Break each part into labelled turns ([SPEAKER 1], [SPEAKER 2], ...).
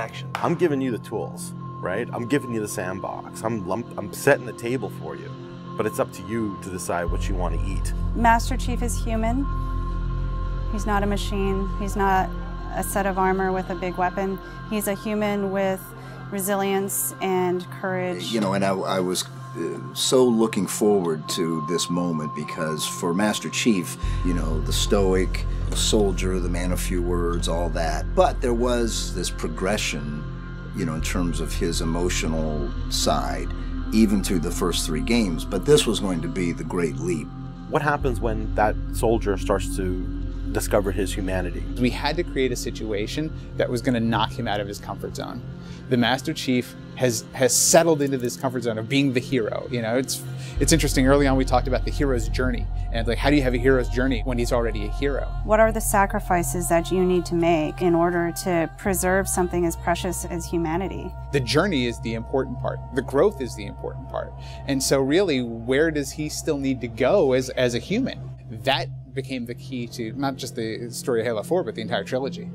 [SPEAKER 1] action.
[SPEAKER 2] I'm giving you the tools, right? I'm giving you the sandbox. I'm setting the table for you, but it's up to you to decide what you want to eat.
[SPEAKER 3] Master Chief is human. He's not a machine. He's not a set of armor with a big weapon. He's a human with resilience and courage.
[SPEAKER 4] You know, and I was so looking forward to this moment because for Master Chief, you know, the stoic, the soldier, the man of few words, all that. But there was this progression, you know, in terms of his emotional side, even through the first 3 games. But this was going to be the great leap.
[SPEAKER 2] What happens when that soldier starts to discover his humanity?
[SPEAKER 5] We had to create a situation that was going to knock him out of his comfort zone. The Master Chief has settled into this comfort zone of being the hero. You know, it's interesting. Early on, we talked about the hero's journey, and like, how do you have a hero's journey when he's already a hero?
[SPEAKER 3] What are the sacrifices that you need to make in order to preserve something as precious as humanity?
[SPEAKER 5] The journey is the important part. The growth is the important part. And so really, where does he still need to go as a human? That became the key to not just the story of Halo 4, but the entire trilogy.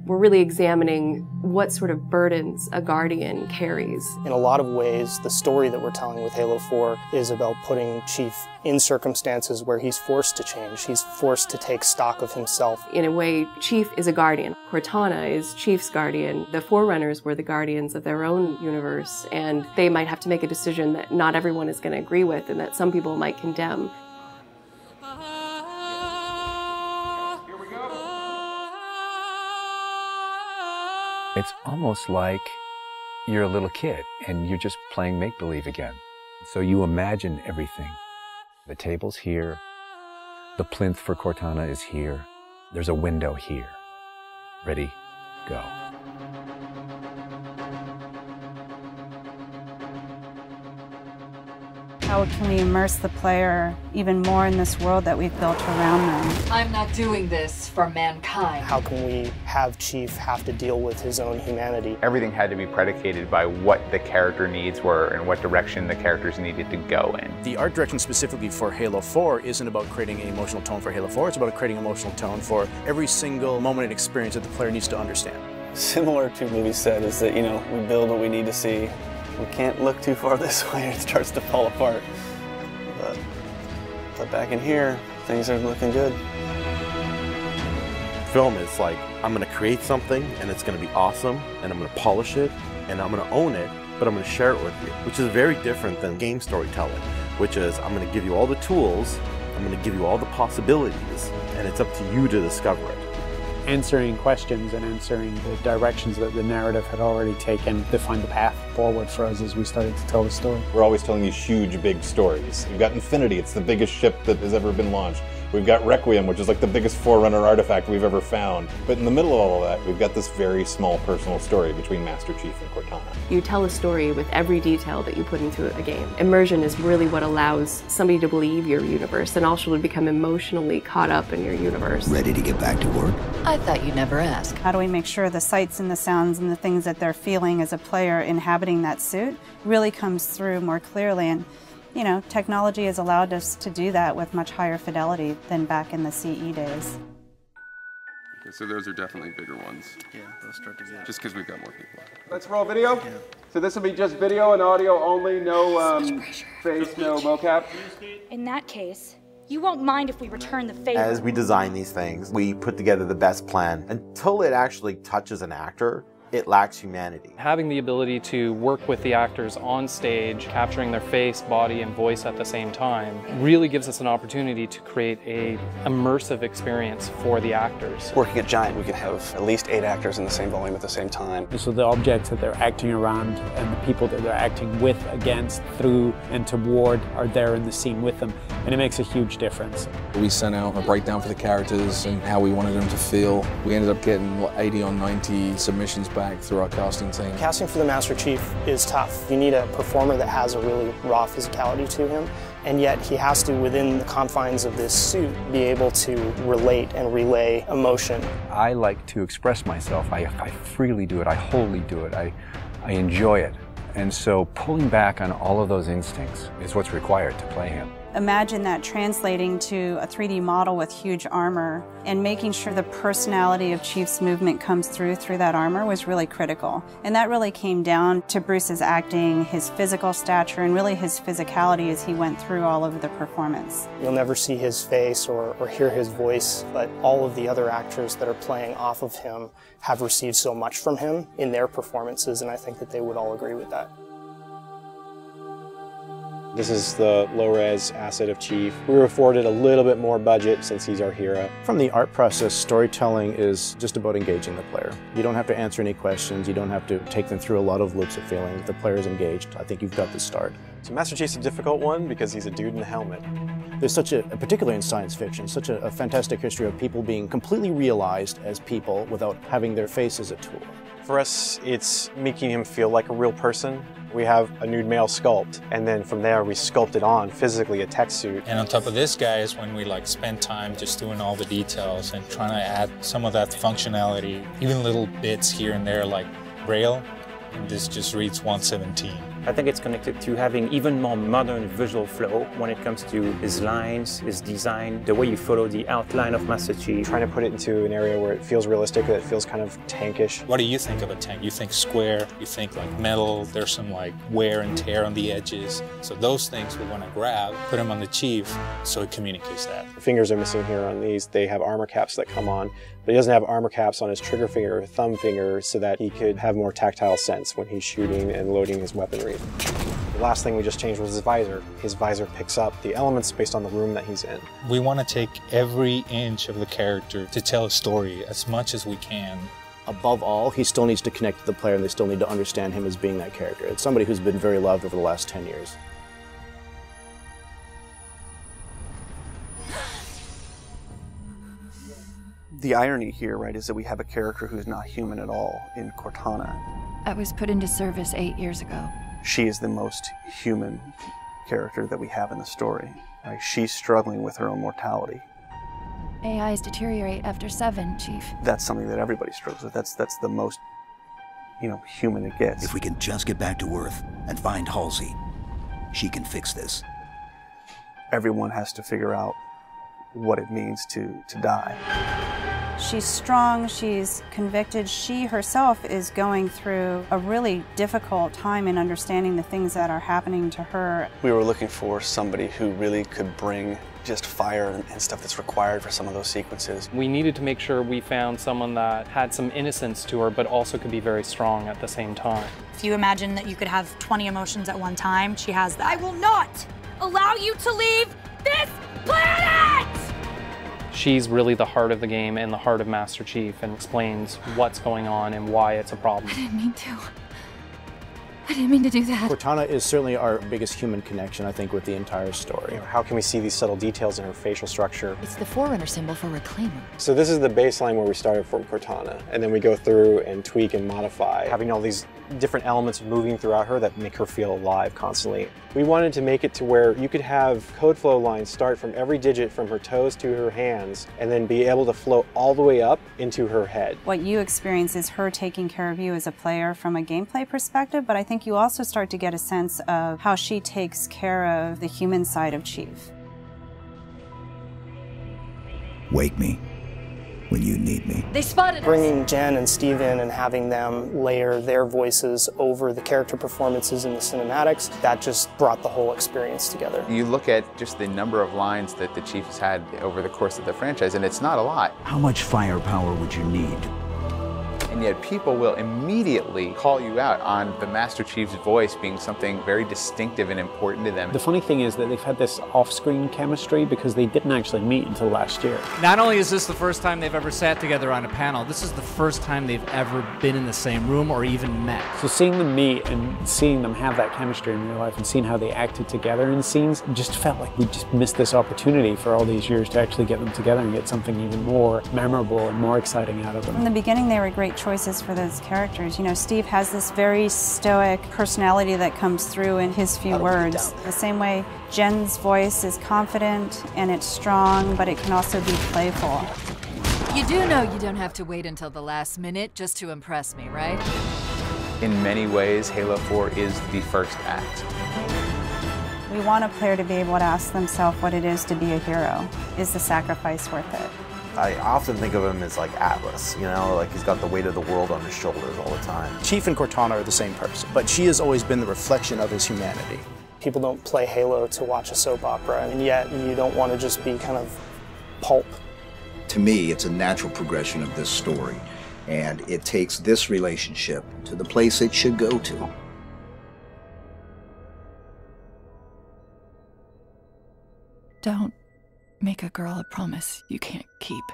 [SPEAKER 6] We're really examining what sort of burdens a Guardian carries.
[SPEAKER 1] In a lot of ways, the story that we're telling with Halo 4 is about putting Chief in circumstances where he's forced to change. He's forced to take stock of himself.
[SPEAKER 6] In a way, Chief is a Guardian. Cortana is Chief's Guardian. The Forerunners were the Guardians of their own universe, and they might have to make a decision that not everyone is going to agree with and that some people might condemn.
[SPEAKER 7] It's almost like you're a little kid and you're just playing make-believe again. So you imagine everything. The table's here. The plinth for Cortana is here. There's a window here. Ready, go.
[SPEAKER 3] How can we immerse the player even more in this world that we've built around them?
[SPEAKER 8] I'm not doing this for mankind.
[SPEAKER 1] How can we have Chief have to deal with his own humanity?
[SPEAKER 9] Everything had to be predicated by what the character needs were and what direction the characters needed to go in.
[SPEAKER 10] The art direction specifically for Halo 4 isn't about creating an emotional tone for Halo 4, it's about creating an emotional tone for every single moment and experience that the player needs to understand.
[SPEAKER 11] Similar to what we said is that, you know, we build what we need to see. We can't look too far this way or it starts to fall apart. But back in here, things are looking good.
[SPEAKER 2] Film is like, I'm going to create something and it's going to be awesome and I'm going to polish it and I'm going to own it, but I'm going to share it with you, which is very different than game storytelling, which is I'm going to give you all the tools, I'm going to give you all the possibilities, and it's up to you to discover it.
[SPEAKER 12] Answering questions and answering the directions that the narrative had already taken to find the path forward for us as we started to tell the story.
[SPEAKER 13] We're always telling these huge, big stories. We've got Infinity, it's the biggest ship that has ever been launched. We've got Requiem, which is like the biggest Forerunner artifact we've ever found. But in the middle of all of that, we've got this very small personal story between Master Chief and Cortana.
[SPEAKER 6] You tell a story with every detail that you put into a game. Immersion is really what allows somebody to believe your universe and also to become emotionally caught up in your universe.
[SPEAKER 4] Ready to get back to work?
[SPEAKER 8] I thought you'd never ask.
[SPEAKER 3] How do we make sure the sights and the sounds and the things that they're feeling as a player inhabiting that suit really comes through more clearly? And you know, technology has allowed us to do that with much higher fidelity than back in the CE days.
[SPEAKER 14] Okay, so those are definitely bigger ones.
[SPEAKER 11] Yeah, those start to get.
[SPEAKER 14] Just because we've got more people.
[SPEAKER 15] Let's roll video. Yeah. So this will be just video and audio only, no face, no mocap.
[SPEAKER 16] In that case, you won't mind if we return the favor.
[SPEAKER 2] As we design these things, we put together the best plan. Until it actually touches an actor, it lacks humanity.
[SPEAKER 17] Having the ability to work with the actors on stage, capturing their face, body, and voice at the same time, really gives us an opportunity to create an immersive experience for the actors.
[SPEAKER 11] Working at Giant, we could have at least 8 actors in the same volume at the same time.
[SPEAKER 12] So the objects that they're acting around and the people that they're acting with, against, through, and toward are there in the scene with them, and it makes a huge difference.
[SPEAKER 18] We sent out a breakdown for the characters and how we wanted them to feel. We ended up getting, what, 80 or 90 submissions back through our casting team.
[SPEAKER 1] Casting for the Master Chief is tough. You need a performer that has a really raw physicality to him, and yet he has to, within the confines of this suit, be able to relate and relay emotion.
[SPEAKER 7] I like to express myself. I freely do it. I wholly do it. I enjoy it. And so pulling back on all of those instincts is what's required to play him.
[SPEAKER 3] Imagine that translating to a 3D model with huge armor and making sure the personality of Chief's movement comes through that armor was really critical. And that really came down to Bruce's acting, his physical stature, and really his physicality as he went through all of the performance.
[SPEAKER 1] You'll never see his face or hear his voice, but all of the other actors that are playing off of him have received so much from him in their performances, and I think that they would all agree with that.
[SPEAKER 10] This is the low-res asset of Chief. We were afforded a little bit more budget since he's our hero. From the art process, storytelling is just about engaging the player. You don't have to answer any questions. You don't have to take them through a lot of loops of feeling. If the player is engaged, I think you've got the start. So Master Chief's a difficult one because he's a dude in a helmet. There's such a, particularly in science fiction, such a fantastic history of people being completely realized as people without having their face as a tool. For us, it's making him feel like a real person. We have a nude male sculpt, and then from there we sculpt it on physically, a tech suit.
[SPEAKER 19] And on top of this, guys, when we spend time just doing all the details and trying to add some of that functionality, even little bits here and there like Braille, and this just reads 117.
[SPEAKER 20] I think it's connected to having even more modern visual flow when it comes to his lines, his design, the way you follow the outline of Master Chief.
[SPEAKER 10] Trying to put it into an area where it feels realistic, that it feels kind of tankish.
[SPEAKER 19] What do you think of a tank? You think square, you think metal, there's some wear and tear on the edges. So those things we want to grab, put them on the Chief so it communicates that.
[SPEAKER 10] The fingers are missing here on these. They have armor caps that come on, but he doesn't have armor caps on his trigger finger or thumb finger so that he could have more tactile sense when he's shooting and loading his weaponry. The last thing we just changed was his visor. His visor picks up the elements based on the room that he's in. We want to take every inch of the character to tell a story as much as we can. Above all, he still needs to connect to the player and they still need to understand him as being that character. It's somebody who's been very loved over the last 10 years.
[SPEAKER 11] The irony here, right, is that we have a character who's not human at all in Cortana.
[SPEAKER 21] I was put into service 8 years ago.
[SPEAKER 11] She is the most human character that we have in the story. Right? She's struggling with her own mortality.
[SPEAKER 21] AIs deteriorate after 7, Chief.
[SPEAKER 11] That's something that everybody struggles with. That's the most, human it gets.
[SPEAKER 22] If we can just get back to Earth and find Halsey, she can fix this.
[SPEAKER 11] Everyone has to figure out what it means to die.
[SPEAKER 3] She's strong, she's convicted. She herself is going through a really difficult time in understanding the things that are happening to her.
[SPEAKER 11] We were looking for somebody who really could bring just fire and stuff that's required for some of those sequences.
[SPEAKER 17] We needed to make sure we found someone that had some innocence to her, but also could be very strong at the same time.
[SPEAKER 16] If you imagine that you could have 20 emotions at one time, she has that. I will not allow you to leave this planet!
[SPEAKER 17] She's really the heart of the game and the heart of Master Chief and explains what's going on and why it's a problem.
[SPEAKER 21] I didn't mean to. I didn't mean to do that.
[SPEAKER 10] Cortana is certainly our biggest human connection, I think, with the entire story. How can we see these subtle details in her facial structure?
[SPEAKER 21] It's the forerunner symbol for Reclaimer.
[SPEAKER 10] So this is the baseline where we started from Cortana, and then we go through and tweak and modify, having all these different elements moving throughout her that make her feel alive constantly. We wanted to make it to where you could have code flow lines start from every digit from her toes to her hands, and then be able to flow all the way up into her head.
[SPEAKER 3] What you experience is her taking care of you as a player from a gameplay perspective, but I think you also start to get a sense of how she takes care of the human side of Chief.
[SPEAKER 22] Wake me when you need me.
[SPEAKER 21] They spotted us.
[SPEAKER 1] Bringing Jen and Steve in and having them layer their voices over the character performances in the cinematics, that just brought the whole experience together.
[SPEAKER 9] You look at just the number of lines that the Chief has had over the course of the franchise, and it's not a lot.
[SPEAKER 22] How much firepower would you need?
[SPEAKER 9] And yet people will immediately call you out on the Master Chief's voice being something very distinctive and important to them.
[SPEAKER 12] The funny thing is that they've had this off-screen chemistry because they didn't actually meet until last year.
[SPEAKER 23] Not only is this the first time they've ever sat together on a panel, this is the first time they've ever been in the same room or even met.
[SPEAKER 12] So seeing them meet and seeing them have that chemistry in real life and seeing how they acted together in scenes, just felt like we just missed this opportunity for all these years to actually get them together and get something even more memorable and more exciting out of them.
[SPEAKER 3] From the beginning, they were great choices for those characters. Steve has this very stoic personality that comes through in his few words. The same way Jen's voice is confident and it's strong, but it can also be playful.
[SPEAKER 8] You do know you don't have to wait until the last minute just to impress me, right?
[SPEAKER 9] In many ways, Halo 4 is the first act.
[SPEAKER 3] We want a player to be able to ask themselves what it is to be a hero. Is the sacrifice worth it?
[SPEAKER 2] I often think of him as like Atlas, you know, like he's got the weight of the world on his shoulders all the time.
[SPEAKER 10] Chief and Cortana are the same person, but she has always been the reflection of his humanity.
[SPEAKER 1] People don't play Halo to watch a soap opera, and yet you don't want to just be kind of pulp.
[SPEAKER 4] To me, it's a natural progression of this story, and it takes this relationship to the place it should go to.
[SPEAKER 21] Don't make a girl a promise you can't keep.